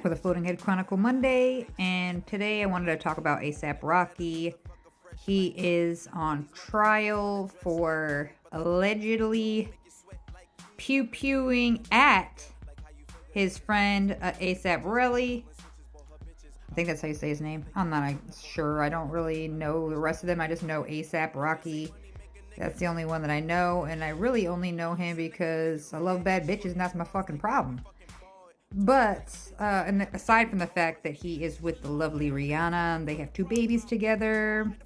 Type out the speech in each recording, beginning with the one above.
with a Floating Head Chronicle Monday, and today I wanted to talk about ASAP Rocky. He is on trial for allegedly pew-pewing at his friend ASAP Rocky. I think that's how you say his name. I'm not sure. I don't really know the rest of them. I just know ASAP Rocky. That's the only one that I know, and I really only know him because I love bad bitches, and that's my fucking problem. But, and aside from the fact that he is with the lovely Rihanna, and they have 2 babies together.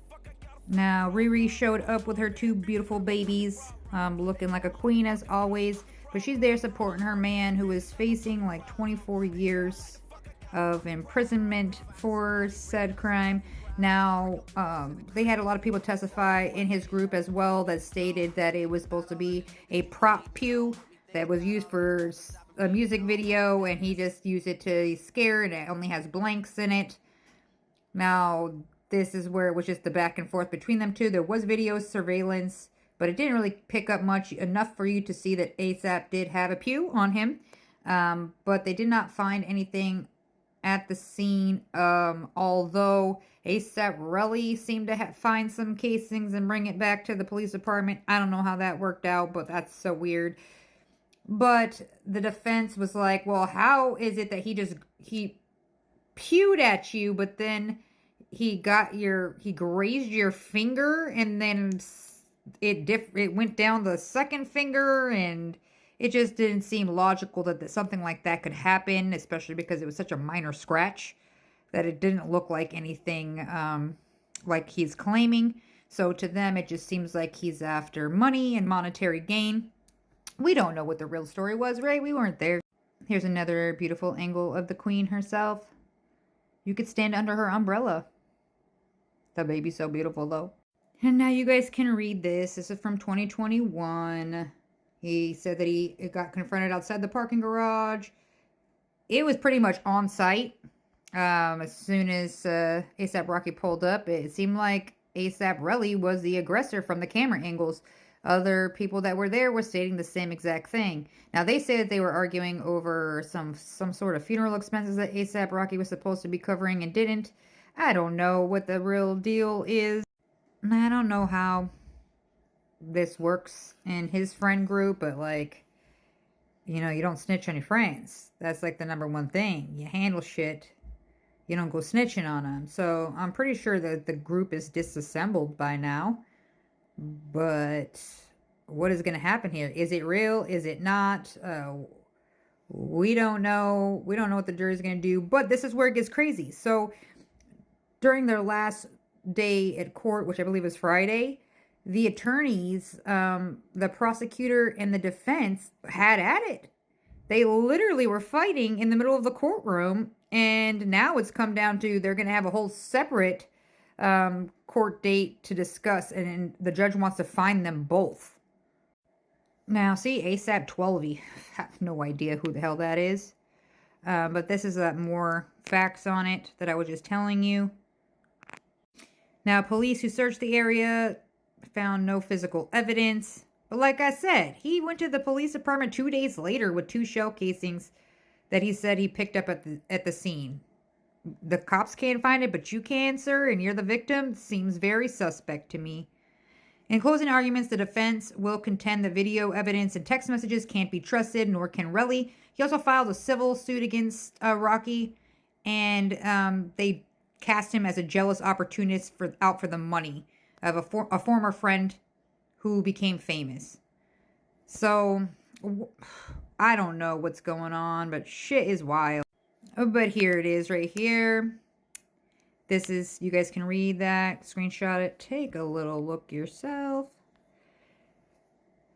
Now, Riri showed up with her 2 beautiful babies, looking like a queen as always. But she's there supporting her man who is facing like 24 years of imprisonment for said crime. Now, they had a lot of people testify in his group as well that stated that it was supposed to be a prop pew that was used for a music video, and he just used it to scare, and it only has blanks in it. Now, this is where it was just the back and forth between them two. There was video surveillance, but it didn't really pick up much, enough for you to see that ASAP did have a pew on him. But they did not find anything at the scene, although ASAP really seemed to find some casings and bring it back to the police department. I don't know how that worked out, but that's so weird. But the defense was like, well, how is it that he pewed at you, but then he grazed your finger, and then it went down the second finger, and it just didn't seem logical that something like that could happen, especially because it was such a minor scratch that it didn't look like anything like he's claiming. So to them, it just seems like he's after money and monetary gain. We don't know what the real story was, right? We weren't there. Here's another beautiful angle of the queen herself. You could stand under her umbrella. The baby's so beautiful, though. And now you guys can read this. This is from 2021. He said that he got confronted outside the parking garage. It was pretty much on site. As soon as ASAP Rocky pulled up, it seemed like ASAP Rocky was the aggressor from the camera angles. Other people that were there were stating the same exact thing. Now, they say that they were arguing over some sort of funeral expenses that ASAP Rocky was supposed to be covering and didn't. I don't know what the real deal is. I don't know how this works in his friend group, but like, you know, you don't snitch on your friends. That's like the #1 thing. You handle shit. You don't go snitching on them. So I'm pretty sure that the group is disassembled by now. But what is going to happen here? Is it real? Is it not? We don't know. We don't know what the jury's going to do. But this is where it gets crazy. So during their last day at court, which I believe is Friday, the attorneys, the prosecutor and the defense had at it. They literally were fighting in the middle of the courtroom. And now it's come down to they're going to have a whole separate court date to discuss, and the judge wants to find them both. Now, see, ASAP 12y, I have no idea who the hell that is. But this is more facts on it that I was just telling you. Now, police who searched the area found no physical evidence. But like I said, he went to the police department 2 days later with 2 shell casings that he said he picked up at the scene. The cops can't find it, but you can, sir, and you're the victim. Seems very suspect to me. In closing arguments, the defense will contend the video evidence and text messages can't be trusted, nor can Relly. He also filed a civil suit against Rocky, and they cast him as a jealous opportunist out for the money of a former friend who became famous. So, I don't know what's going on, but shit is wild. But here it is right here. This is, you guys can read that, screenshot it, take a little look yourself.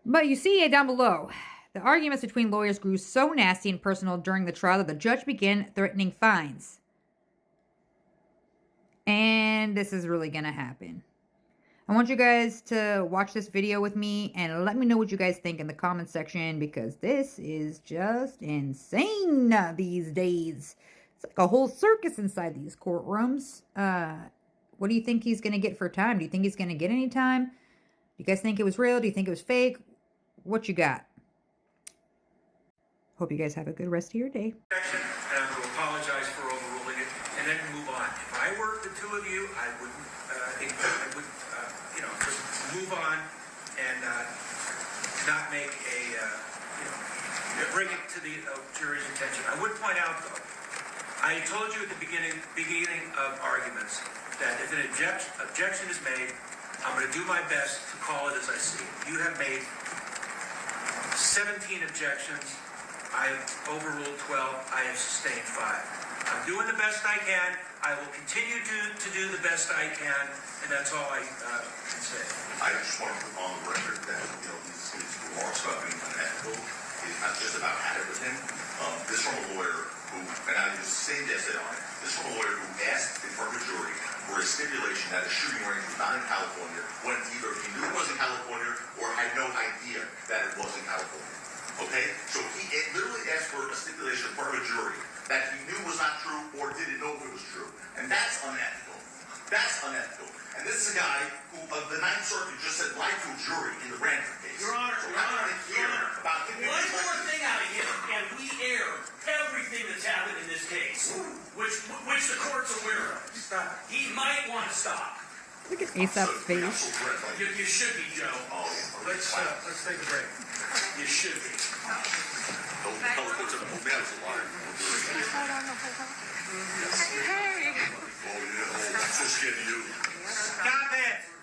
But you see it down below. The arguments between lawyers grew so nasty and personal during the trial that the judge began threatening fines. And this is really going to happen. I want you guys to watch this video with me and let me know what you guys think in the comment section, because this is just insane these days. It's like a whole circus inside these courtrooms. What do you think he's going to get for time? Do you think he's going to get any time? Do you guys think it was real? Do you think it was fake? What you got? Hope you guys have a good rest of your day. and I'm going to apologize for overruling it, and then move on. If I were the two of you, I would just move on and not make bring it to the jury's attention. I would point out, though, I told you at the beginning of arguments that if an objection is made, I'm going to do my best to call it as I see it. You have made 17 objections. I have overruled 12. I have sustained 5. I'm doing the best I can. I will continue to do the best I can, and that's all I can say. I just want to put on the record that these remarks about being unethical is not just about had it with him. This from a lawyer who, and I was saying yesterday on it, this from a lawyer who asked in front of a jury for a stipulation that a shooting range was not in California when either he knew it was in California or had no idea that it was in California. Okay? So he literally asked for a stipulation in front of a jury that he knew was not true or didn't know if it was true. And that's unethical. That's unethical. And this is a guy who, the Ninth Circuit just said life to a jury in the Ranford case. Your Honor, so Your Honor, Your Honor, about him. one more thing out of him, and we air everything that's happened in this case, which the court's aware of. Stop. He might want to stop. Look at ASAP's face. You should be, Joe. Oh, Let's take a break. You should be. Don't tell the courts that the man is a liar. Hey! Oh, yeah. Oh, I'm so scared of you. Stop it!